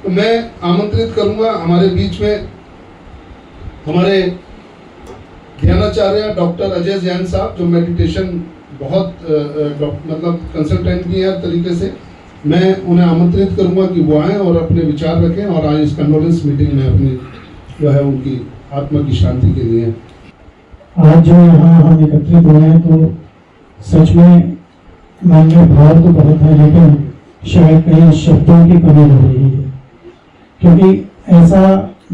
तो मैं आमंत्रित करूंगा हमारे बीच में हमारे ध्यानाचार्य डॉक्टर अजय जैन साहब, जो मेडिटेशन बहुत मतलब कंसल्टेंट भी है हर तरीके से। मैं उन्हें आमंत्रित करूंगा कि वो आएँ और अपने विचार रखें और आज इस कंडोलेंस मीटिंग में अपनी जो है उनकी आत्मा की शांति के लिए। आज जो यहाँ हम एकत्रित हुए हैं तो सच में मन में भाव तो बहुत है, लेकिन शायद कहीं शब्दों की कमी हो रही है, क्योंकि ऐसा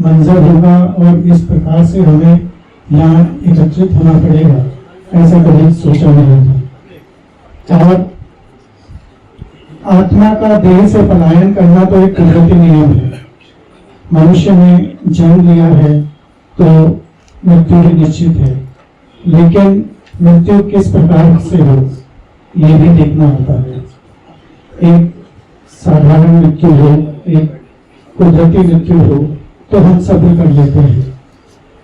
मंजर होगा और इस प्रकार से हमें यहाँ एकत्रित होना पड़ेगा, ऐसा कभी सोचा नहीं था। और आत्मा का देह से पलायन करना तो एक कुदरती नियम है। मनुष्य ने जन्म लिया है तो मृत्यु भी निश्चित है, लेकिन मृत्यु किस प्रकार से हो ये भी देखना होता है। एक साधारण मृत्यु हो, एक कुदरती मृत्यु हो तो हम सब्र कर लेते हैं,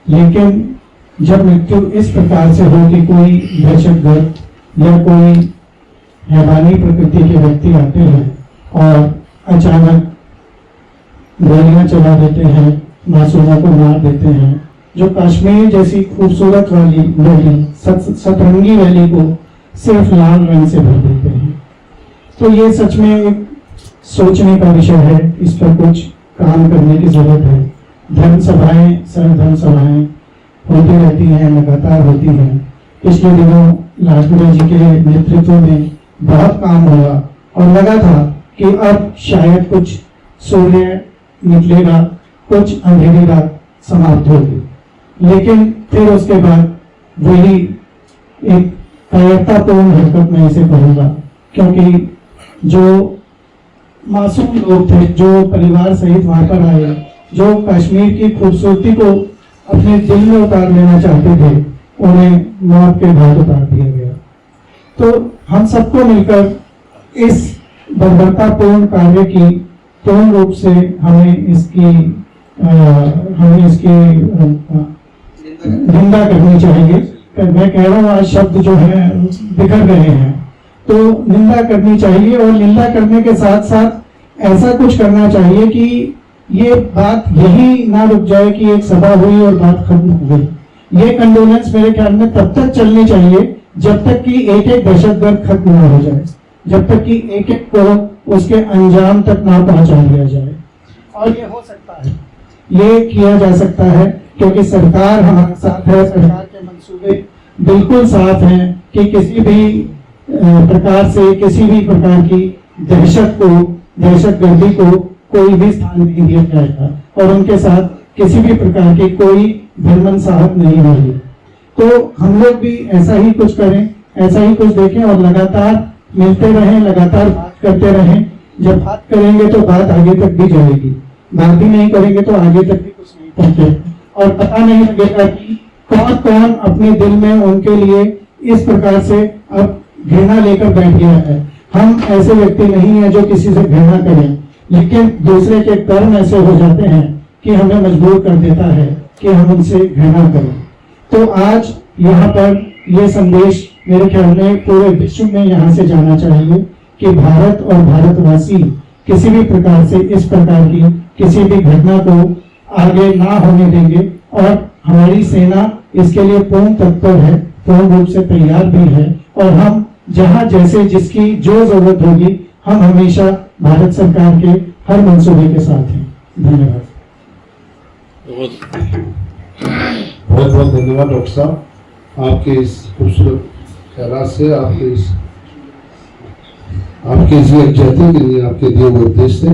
लेकिन जब मृत्यु इस प्रकार से हो कि कोई दहशतगर्द या कोई हैवानी प्रकृति के व्यक्ति आते हैं और अचानक गोलियां चला देते हैं, मासूमों को मार देते हैं, जो कश्मीर जैसी खूबसूरत वाली वैली, सतरंगी वैली को सिर्फ लाल रंग से भर देते हैं, तो ये सच में एक सोचने का विषय है। इस पर कुछ काम करने की जरूरत है। धर्म सभाएं, सर्वधर्म सभाएं होती रहती हैं, लगातार होती हैं। पिछले दिनों लाजपत जी के नेतृत्व में बहुत काम हुआ और लगा था कि अब शायद कुछ सूर्य निकलेगा, कुछ अंधेरी रात समाप्त होगी, लेकिन फिर उसके बाद वही एक कायरतापूर्ण हरकत मैं इसे कहूंगा, क्योंकि जो मासूम लोग थे, जो परिवार सहित वहां पर आए, जो कश्मीर की खूबसूरती को अपने दिल में उतार लेना चाहते थे, उन्हें मौत के घाट उतार दिया गया। तो हम सबको मिलकर इस बर्बरतापूर्ण कार्य की पूर्ण रूप से हमें इसकी निंदा करनी चाहिए। मैं कह रहा हूँ आज शब्द जो है बिखर गए हैं, तो निंदा करनी चाहिए और निंदा करने के साथ साथ ऐसा कुछ करना चाहिए कि ये बात यही ना रुक जाए कि एक सभा हुई और बात खत्म हो गई। ये कंडोलेंस मेरे ख्याल में तब तक चलनी चाहिए जब तक कि एक एक दहशतगर्द खत्म ना हो जाए, जब तक कि एक एक को उसके अंजाम तक ना पहुंचा दिया जाए। और ये हो सकता है, ये किया जा सकता है, क्योंकि सरकार हमारे साथ है। सरकार के मंसूबे बिल्कुल साफ हैं कि किसी भी प्रकार से, किसी भी प्रकार की दहशतगर्दी को कोई भी स्थान नहीं दिया जाएगा और उनके साथ किसी भी प्रकार की कोई धर्मन साहब नहीं होगी। तो हम लोग भी ऐसा ही कुछ करें, ऐसा ही कुछ देखें और लगातार मिलते रहें, लगातार बात करते रहें। जब बात करेंगे तो बात आगे तक भी जाएगी, बात ही नहीं करेंगे तो आगे तक भी कुछ नहीं पहुंचे और पता नहीं लगेगा कि कौन कौन अपने दिल में उनके लिए इस प्रकार से अब घृणा लेकर बैठ गया है। हम ऐसे व्यक्ति नहीं है जो किसी से घृणा करें, लेकिन दूसरे के कर्म ऐसे हो जाते हैं कि हमें मजबूर कर देता है कि हम उनसे घृणा करें। तो आज यहाँ पर ये संदेश मेरे ख्याल में पूरे विश्व में यहाँ से जाना चाहिए कि भारत और भारतवासी किसी भी प्रकार से इस प्रकार की किसी भी घटना को आगे ना होने देंगे और हमारी सेना इसके लिए पूर्ण तत्पर है, पूर्ण रूप से तैयार भी है और हम जहाँ जैसे जिसकी जो जरूरत होगी हम हमेशा भारत सरकार के हर मंसूबे के साथ हैं। धन्यवाद। बहुत बहुत धन्यवाद डॉक्टर साहब, आपके इस खूबसूरत ख्यालात से, आपके इस यकजहती के लिए, आपके दिए हुए उपदेश से।